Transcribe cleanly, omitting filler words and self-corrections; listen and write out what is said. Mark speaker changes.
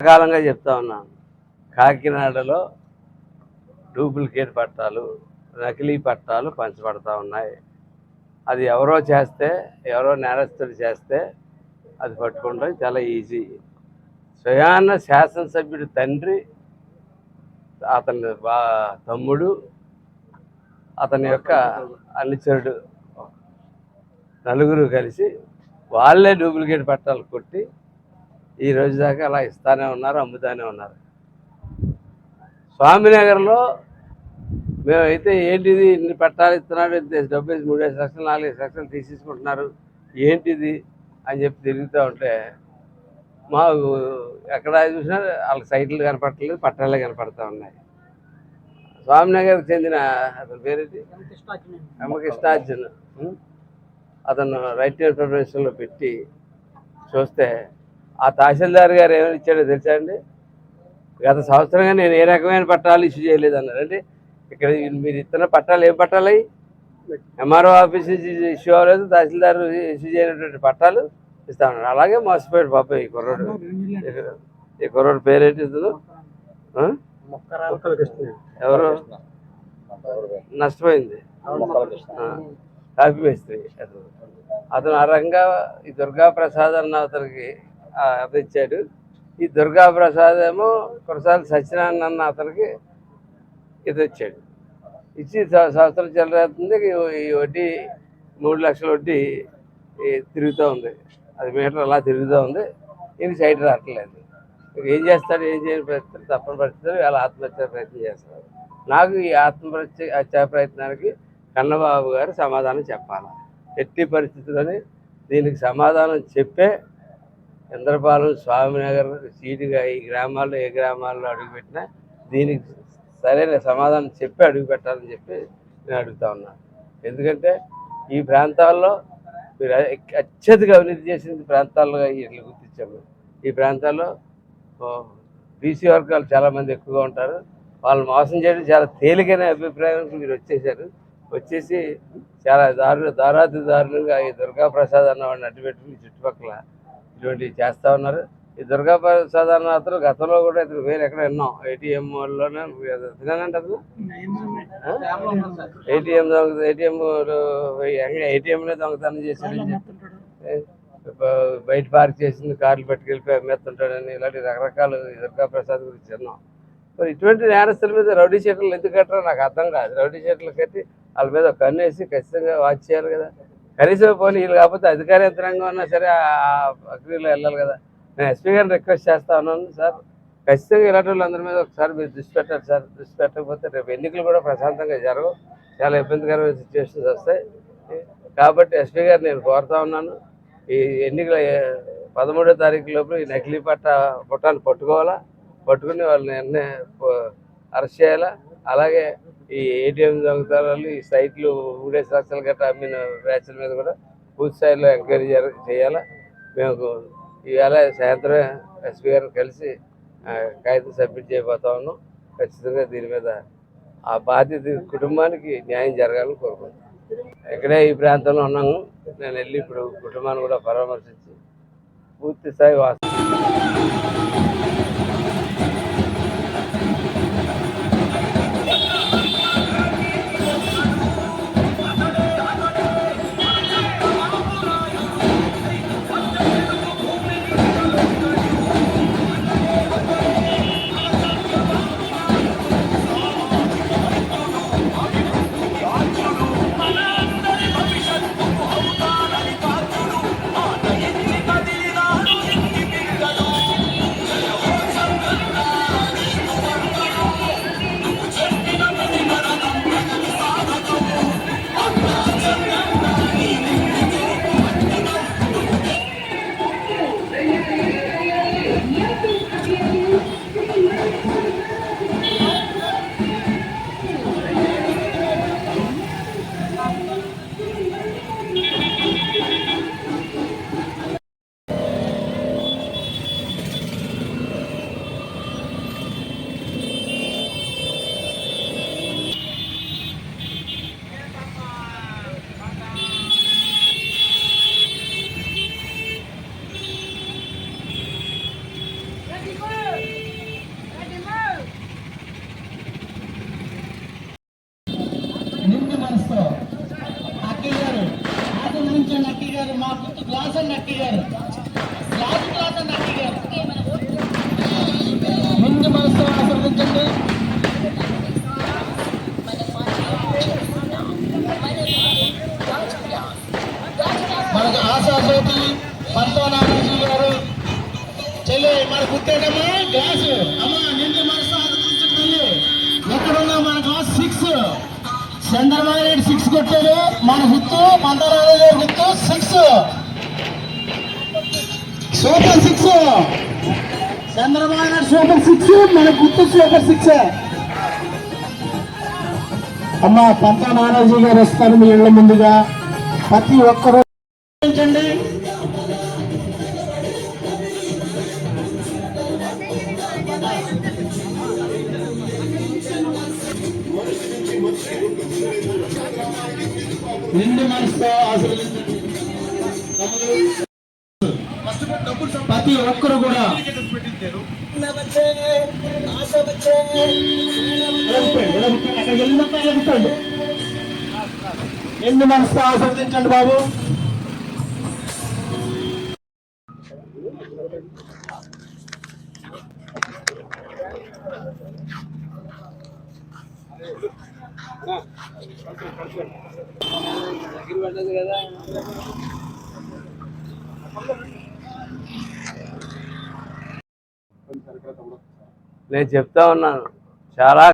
Speaker 1: కాలంగా చెప్తా ఉన్నాను. కాకినాడలో డూప్లికేట్ పట్టాలు, నకిలీ పట్టాలు పంచబడతా ఉన్నాయి. అది ఎవరో చేస్తే, ఎవరో నేరస్తుడు చేస్తే అది పట్టుకోవడం చాలా ఈజీ. స్వయాన శాసనసభ్యుడి తండ్రి, అతని తమ్ముడు, అతని యొక్క అనుచరుడు నలుగురు కలిసి వాళ్ళే డూప్లికేట్ పట్టాలు కొట్టి ఈ రోజు దాకా అలా ఇస్తానే ఉన్నారు, అమ్ముతానే ఉన్నారు. స్వామినగర్లో మేమైతే ఏంటిది ఇన్ని పట్టాలు ఇస్తున్నాడు, డబ్బు 3 లక్షలు 4 లక్షలు తీసేసుకుంటున్నారు, ఏంటిది అని చెప్పి తిరుగుతూ ఉంటే మాకు ఎక్కడ చూసినా వాళ్ళకి సైట్లు కనపడట్లేదు, పట్టాలే కనపడతా ఉన్నాయి. స్వామినగర్కి చెందిన అతని పేరేంటి, రామకృష్ణార్జున్, అతను రైట్ ఇన్ఫర్మేషన్లో పెట్టి చూస్తే ఆ తహసీల్దార్ గారు ఏమైనా ఇచ్చాడో తెలుసా అండి? గత సంవత్సరంగా నేను ఏ రకమైన పట్టాలు ఇష్యూ చేయలేదు అన్నారు. అంటే ఇక్కడ మీరు ఇస్తున్న పట్టాలు ఏం పట్టాలు? ఎంఆర్ఓ ఆఫీస్ నుంచి ఇష్యూ అవ్వలేదు, తహసీల్దార్ ఇష్యూ చేయనటువంటి పట్టాలు ఇస్తా ఉన్నారు. అలాగే మోసపోయాడు పాప ఈ కుర్రోడు పేరేంటి? ఎవరు నష్టపోయింది? కాపీ మేస్త్రి. అతను ఆ రకంగా ఈ దుర్గా ప్రసాద్ అన్న అతనికి ఇచ్చాడు. ఈ దుర్గా ప్రసాద్ ఏమో కురసాల సత్యనారాయణ అన్న అతనికి ఇది ఇచ్చాడు. ఇచ్చి సంవత్సరం చెల్లరేస్తుంది. ఈ వడ్డీ 3 లక్షల వడ్డీ తిరుగుతూ ఉంది. అది మీటర్ అలా తిరుగుతూ ఉంది. ఇది సైడ్ రావట్లేదు. ఏం చేస్తాడు, ఏం చేయని పరిస్థితులు, తప్పని పరిస్థితులు ఇలా ఆత్మహత్య ప్రయత్నం చేస్తారు. నాకు ఈ ఆత్మహత్య ప్రయత్నానికి కన్నబాబు గారు సమాధానం చెప్పాలి. ఎట్టి పరిస్థితుల్లోనే దీనికి సమాధానం చెప్పే ఇంద్రపాలెం, స్వామినగర్ సీటుగా ఈ గ్రామాల్లో ఏ గ్రామాల్లో అడుగుపెట్టినా దీనికి సరైన సమాధానం చెప్పి అడుగు పెట్టాలని చెప్పి నేను అడుగుతా ఉన్నాను. ఎందుకంటే ఈ ప్రాంతాల్లో మీరు అత్యధిక అవినీతి చేసిన ప్రాంతాల్లో ఇట్లా గుర్తించాము. ఈ ప్రాంతాల్లో బీసీ వర్గాలు చాలామంది ఎక్కువగా ఉంటారు. వాళ్ళు మోసం చేయడం చాలా తేలికైన అభిప్రాయానికి మీరు వచ్చేసి చాలా దారుణంగా ఈ దుర్గా ప్రసాద్ అన్నవాడిని అడ్డుపెట్టుకుని చుట్టుపక్కల ఇటువంటివి చేస్తూ ఉన్నారు. ఈ దుర్గా ప్రసాద్ అన్న అతను గతంలో కూడా ఇతను వేరే ఎక్కడ విన్నాం, ఏటీఎంలోనే తినానంటే అతను ఏటీఎంలో దొంగతనం చేశాడని చెప్పి బయట పార్క్ చేసింది కార్లు పట్టుకెళ్ళిపోయి అమ్మేస్తుంటాడని ఇలాంటి రకరకాలు దుర్గా ప్రసాద్ గురించి విన్నాం. మరి ఇటువంటి నేరస్తుల మీద రౌడీ షీటర్లు ఎందుకు కట్టరో నాకు అర్థం కాదు. రౌడీ షీటర్లు కట్టి వాళ్ళ మీద కన్నేసి ఖచ్చితంగా వాచ్ చేయాలి కదా. కనీసం పోనీ వీళ్ళు కాకపోతే అధికార యంత్రాంగం ఉన్నా సరే ఆ ప్రక్రియలో వెళ్ళాలి కదా. నేను ఎస్పీ గారిని రిక్వెస్ట్ చేస్తా ఉన్నాను, సార్ ఖచ్చితంగా ఇలాంటి వాళ్ళందరి మీద ఒకసారి మీరు దృష్టి పెట్టాలి సార్. దృష్టి పెట్టకపోతే రేపు ఎన్నికలు కూడా ప్రశాంతంగా జరగవు, చాలా ఇబ్బందికరమైన సిచ్యువేషన్స్ వస్తాయి. కాబట్టి ఎస్పీ గారు నేను కోరుతా ఉన్నాను, ఈ ఎన్నికల 13వ తారీఖు లోపల ఈ నకిలీ పుట్టాన్ని పట్టుకుని వాళ్ళని వెంటనే అరెస్ట్ చేయాలా. అలాగే ఈ ఏటీఎం దొంగతనాలు, ఈ సైట్లు 3 లక్షలు గట్రా అమ్మిన బ్యాచ్ల మీద కూడా పూర్తి స్థాయిలో ఎంక్వైరీ చేయాలా. మేము ఇవాళ సాయంత్రం ఎస్పీ గారిని కలిసి కాగితం సబ్మిట్ చేయబోతా ఉన్నాం. ఖచ్చితంగా దీని మీద ఆ బాధ్యత కుటుంబానికి న్యాయం జరగాలని కోరుకుంటున్నాం. ఇక్కడే ఈ ప్రాంతంలో ఉన్నాము. నేను వెళ్ళి ఇప్పుడు కుటుంబాన్ని కూడా పరామర్శించి పూర్తి స్థాయి
Speaker 2: మనసుతో అక్కి గారు ఆశీర్వదించండి. అక్కి గారు మా గుర్తు గ్లాస్ అండి. అక్కి గారు గ్లాస్ అండి. అక్కి గారు నిండు మనసుతో ఆశీర్వదించండి. మనకు ఆశాజ్యోతి పంతోనారాజీ గారు చెల్లి మన గుర్తేటమ్మా గ్లాసు అమ్మా నిండు మనసు ఆశీర్వదించండి. ఎక్కడున్నా మన గ్లాస్ 6 చంద్రబాబు నాయుడు 6 కొట్టాడు. మన గుర్తు పంతోనారాజీ గారి గుర్తు 6 సూపర్ 6 చంద్రబాబు నాయుడు సూపర్ 6 మన గుర్తు సూపర్ 6. అమ్మా పంతోనారాజీ గారు వస్తారు మీ ఇళ్ళ ముందుగా. ప్రతి ఒక్కరూ నిండు మనసుతో ఆశీర్వదించండి. ప్రతి ఒక్కరు కూడా నిండు మనసుతో ఆశీర్వదించండి బాబు.
Speaker 1: నేను చెప్తా ఉన్నాను చాలా